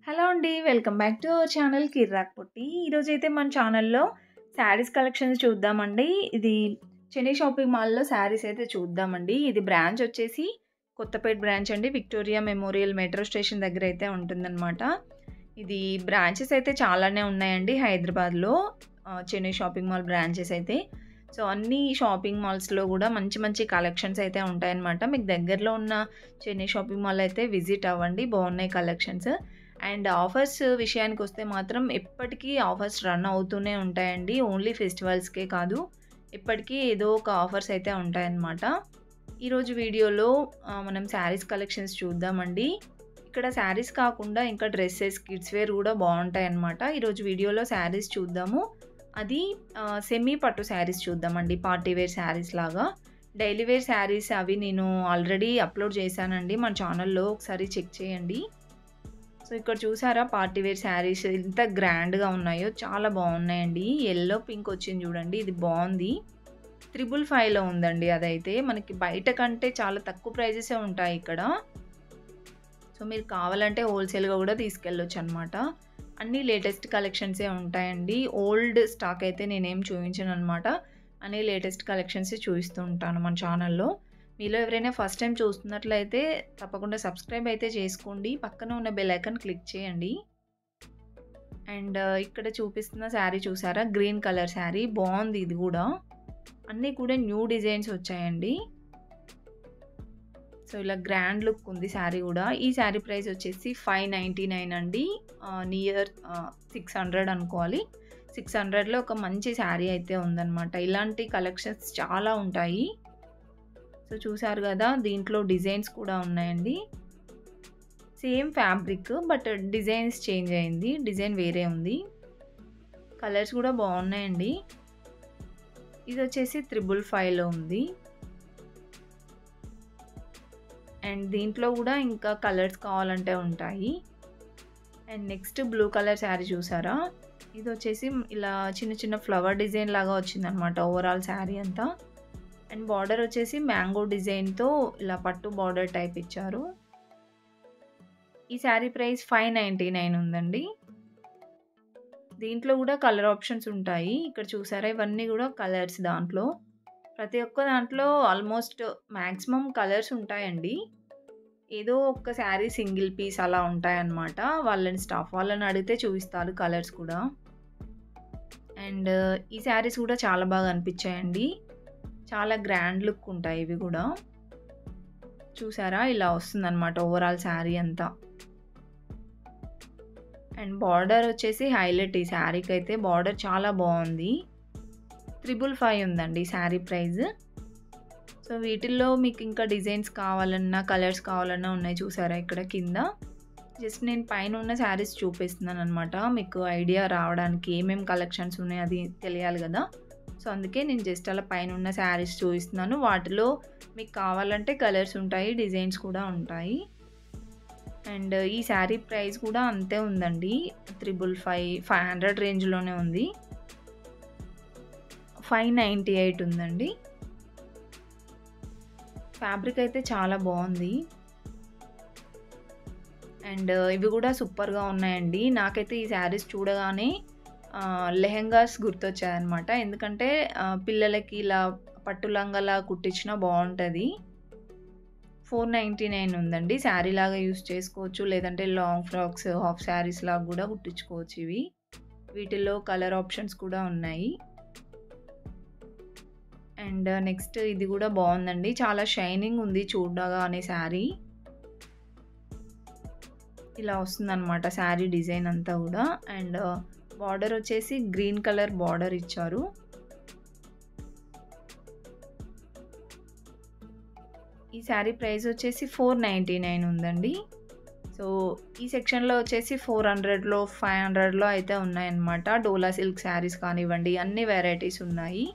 Hello అండి. Welcome back to our channel Kirrak Potti. ఈరోజైతే మన ఛానల్‌లో శారీస్ కలెక్షన్స్ చూద్దామండి. ఇది చెన్నై షాపింగ్ మాల్‌లో శారీస్ అయితే చూద్దామండి. ఇది బ్రాంచ్ వచ్చేసి కొత్తపేట బ్రాంచ్ అండి. విక్టోరియా మెమోరియల్ మెట్రో స్టేషన్ దగ్గర అయితే ఉంటుందన్నమాట. ఇది బ్రాంచెస్ అయితే చాలానే ఉన్నాయండి హైదరాబాద్‌లో. చెన్నై షాపింగ్ మాల్ బ్రాంచెస్ అయితే. సో, అన్ని షాపింగ్ మాల్స్‌లో కూడా మంచి మంచి కలెక్షన్స్ అయితే ఉంటాయన్నమాట. మీకు దగ్గరలో ఉన్న చెన్నై షాపింగ్ మాల్ అయితే విజిట్ అవ్వండి. బాగున్నాయి కలెక్షన్స్. అండ్ ఆఫర్స్ విషయానికొస్తే మాత్రం ఎప్పటికీ ఆఫర్స్ రన్ అవుతూనే ఉంటాయండి. ఓన్లీ ఫెస్టివల్స్‌కే కాదు. ఎప్పటికీ ఏదో ఒక ఆఫర్స్ అయితే ఉంటాయన్నమాట. ఈరోజు వీడియోలో మనం శారీస్ కలెక్షన్స్ చూద్దామండి. ఇక్కడ శారీస్ కాకుండా ఇంకా డ్రెసెస్, కిడ్స్ వేర్ కూడా బాగుంటాయన్నమాట. ఈరోజు వీడియోలో శారీస్ చూద్దాము. అది సెమీ పట్టు శారీస్ చూద్దామండి. పార్టీ వేర్ శారీస్ లాగా. డైలీ వేర్ శారీస్ అవి నేను ఆల్రెడీ అప్లోడ్ చేశానండి మన ఛానల్‌లో. ఒకసారి చెక్ చేయండి. సో, ఇక్కడ చూసారా పార్టీ వేర్ శారీస్ ఎంత గ్రాండ్‌గా ఉన్నాయో చాలా బాగున్నాయండి. యెల్లో పింక్ వచ్చింది చూడండి. ఇది బాగుంది. 555లో ఉందండి అదైతే. మనకి బయట కంటే చాలా తక్కువ ప్రైజెసే ఉంటాయి ఇక్కడ. సో, మీరు కావాలంటే హోల్‌సేల్‌గా కూడా తీసుకెళ్ళొచ్చనమాట. అన్నీ లేటెస్ట్ కలెక్షన్సే ఉంటాయండి. ఓల్డ్ స్టాక్ అయితే నేనేం చూపించననమాట. అన్నీ లేటెస్ట్ కలెక్షన్సే చూపిస్తూ ఉంటాను మన ఛానల్‌లో. మీలో ఎవరైనా ఫస్ట్ టైం చూస్తున్నట్లయితే తప్పకుండా సబ్స్క్రైబ్ అయితే చేసుకోండి. పక్కన ఉన్న బెల్ ఐకాన్ క్లిక్ చేయండి. అండ్ ఇక్కడ చూపిస్తున్న శారీ చూసారా? గ్రీన్ కలర్ శారీ బాగుంది ఇది కూడా. అన్నీ కూడా న్యూ డిజైన్స్ వచ్చాయండి. సో, ఇలా గ్రాండ్ లుక్ ఉంది శారీ కూడా. ఈ శారీ ప్రైస్ వచ్చేసి 599 అండి. నియర్ 600 అనుకోవాలి. 600లో ఒక మంచి శారీ అయితే ఉందన్నమాట. ఇలాంటి కలెక్షన్స్ చాలా ఉంటాయి. సో, చూసారు కదా, దీంట్లో డిజైన్స్ కూడా ఉన్నాయండి. Same fabric but designs change అయింది. డిజైన్ వేరే ఉంది. కలర్స్ కూడా బాగున్నాయండి. ఇది వచ్చేసి 555లో ఉంది. అండ్ దీంట్లో కూడా ఇంకా కలర్స్ కావాలంటే ఉంటాయి. And next blue colour sari చూసారా? ఇది వచ్చేసి ఇలా చిన్న చిన్న ఫ్లవర్ డిజైన్ లాగా వచ్చిందనమాట ఓవరాల్ శారీ అంతా. అండ్ బార్డర్ వచ్చేసి మ్యాంగో డిజైన్తో ఇలా పట్టు బార్డర్ టైప్ ఇచ్చారు. ఈ శారీ ప్రైస్ 599 ఉందండి. దీంట్లో కూడా కలర్ ఆప్షన్స్ ఉంటాయి. ఇక్కడ చూసారా? ఇవన్నీ కూడా కలర్స్ దాంట్లో. ప్రతి ఒక్క దాంట్లో ఆల్మోస్ట్ మ్యాక్సిమం కలర్స్ ఉంటాయండి. ఏదో ఒక్క శారీ సింగిల్ పీస్ అలా ఉంటాయన్నమాట. స్టాఫ్ వాళ్ళని అడిగితే చూపిస్తారు కలర్స్ కూడా. అండ్ ఈ శారీస్ కూడా చాలా బాగా అనిపించాయండి. చాలా గ్రాండ్ లుక్ ఉంటాయి ఇవి కూడా. చూసారా? ఇలా వస్తుందన్నమాట ఓవరాల్ శారీ అంతా. అండ్ బార్డర్ వచ్చేసి హైలైట్ ఈ శారీకి అయితే. బార్డర్ చాలా బాగుంది. 555 ఉందండి శారీ ప్రైస్. సో, వీటిల్లో మీకు ఇంకా డిజైన్స్ కావాలన్నా కలర్స్ కావాలన్నా ఉన్నాయి చూసారా ఇక్కడ కింద. జస్ట్ నేను పైన ఉన్న శారీస్ చూపిస్తున్నాను అనమాట. మీకు ఐడియా రావడానికి ఏమేమి కలెక్షన్స్ ఉన్నాయి అది తెలియాలి కదా. సో, అందుకే నేను జస్ట్ అలా పైన ఉన్న శారీస్ చూపిస్తున్నాను. వాటిలో మీకు కావాలంటే కలర్స్ ఉంటాయి, డిజైన్స్ కూడా ఉంటాయి. అండ్ ఈ శారీ ప్రైస్ కూడా అంతే ఉందండి. 500 రేంజ్లోనే ఉంది. 598 ఉందండి. ఫ్యాబ్రిక్ అయితే చాలా బాగుంది. అండ్ ఇవి కూడా సూపర్గా ఉన్నాయండి. నాకైతే ఈ శారీస్ చూడగానే లెహెంగాస్ గుర్తొచ్చాయన్నమాట. ఎందుకంటే పిల్లలకి ఇలా పట్టు లంగాలా కుట్టించినా బాగుంటుంది. 499 ఉందండి. శారీ లాగా యూస్ చేసుకోవచ్చు, లేదంటే లాంగ్ ఫ్రాక్స్, హాఫ్ శారీస్ లాగా కూడా కుట్టించుకోవచ్చు ఇవి. వీటిల్లో కలర్ ఆప్షన్స్ కూడా ఉన్నాయి. అండ్ నెక్స్ట్ ఇది కూడా బాగుందండి. చాలా షైనింగ్ ఉంది చూడగానే శారీ. ఇలా వస్తుందన్నమాట శారీ డిజైన్ అంతా కూడా. అండ్ బార్డర్ వచ్చేసి గ్రీన్ కలర్ బార్డర్ ఇచ్చారు. ఈ శారీ ప్రైస్ వచ్చేసి 499 ఉందండి. సో, ఈ సెక్షన్లో వచ్చేసి 400లో 500లో అయితే ఉన్నాయన్నమాట. డోలా సిల్క్ శారీస్ కానివ్వండి, అన్ని వెరైటీస్ ఉన్నాయి.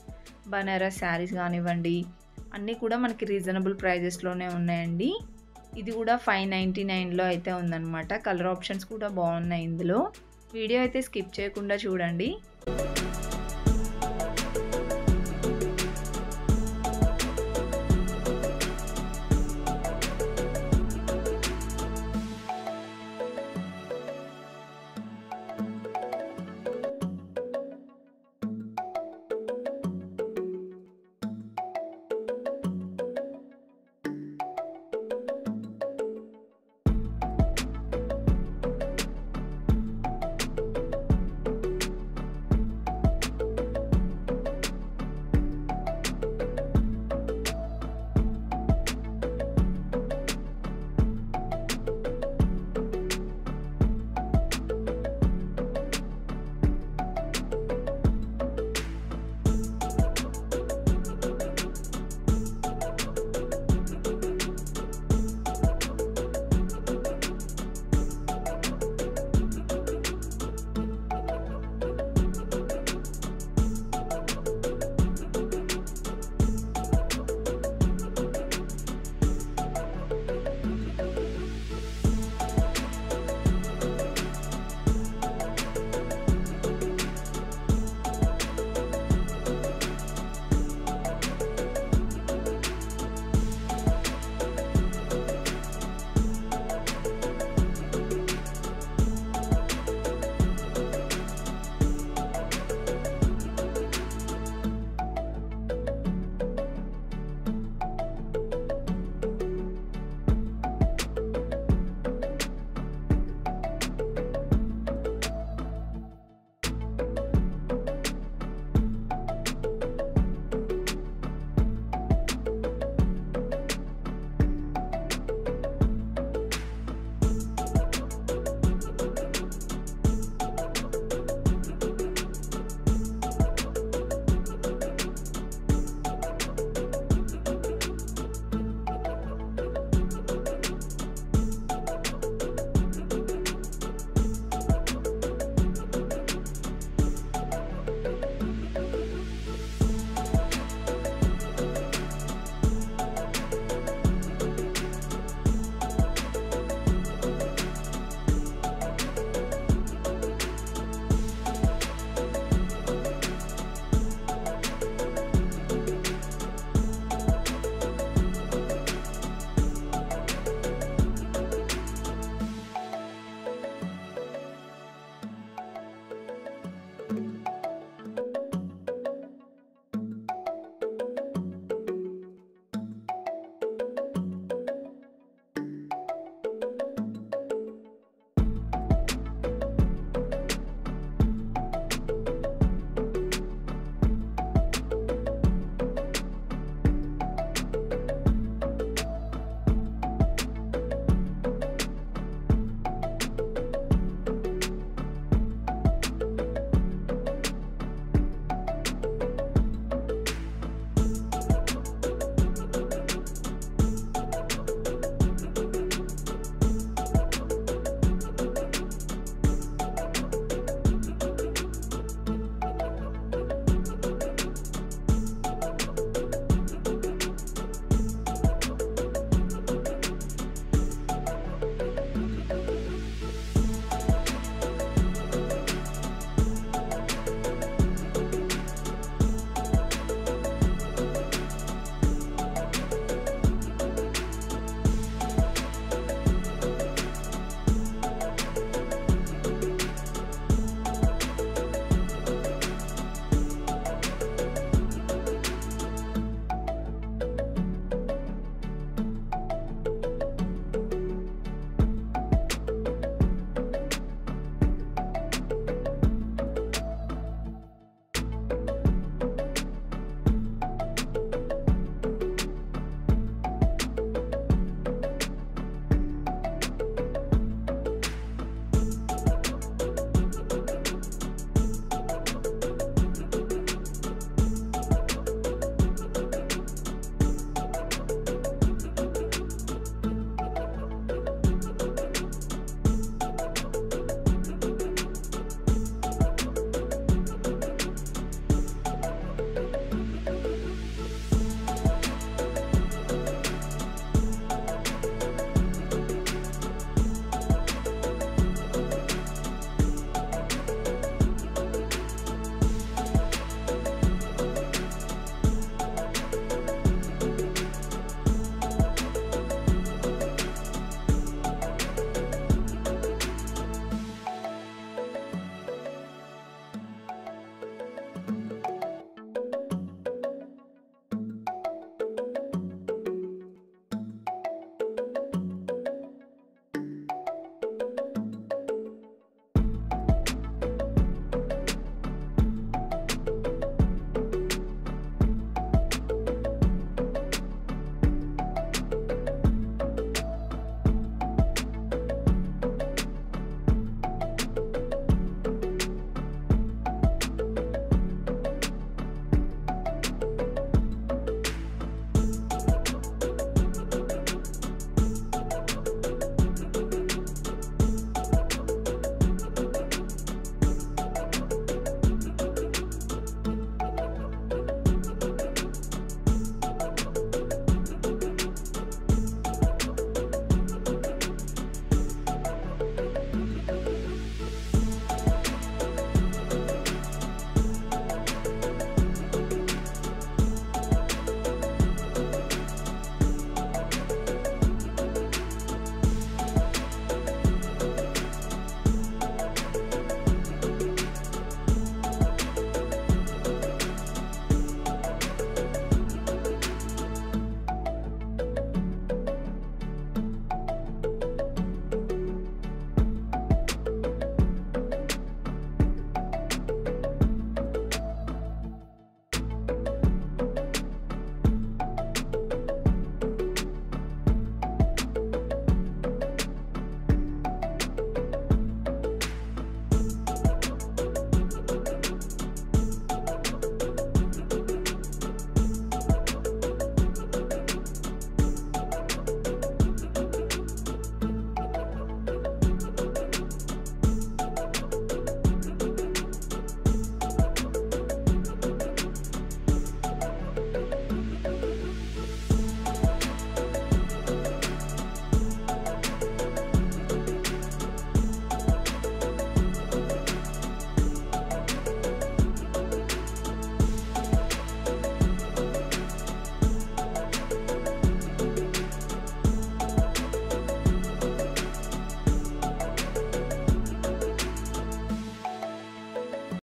బనారస్ శారీస్ కానివ్వండి, అన్నీ కూడా మనకి రీజనబుల్ ప్రైజెస్లోనే ఉన్నాయండి. ఇది కూడా 599లో అయితే ఉందన్నమాట. కలర్ ఆప్షన్స్ కూడా బాగున్నాయి ఇందులో. వీడియో అయితే స్కిప్ చేయకుండా చూడండి.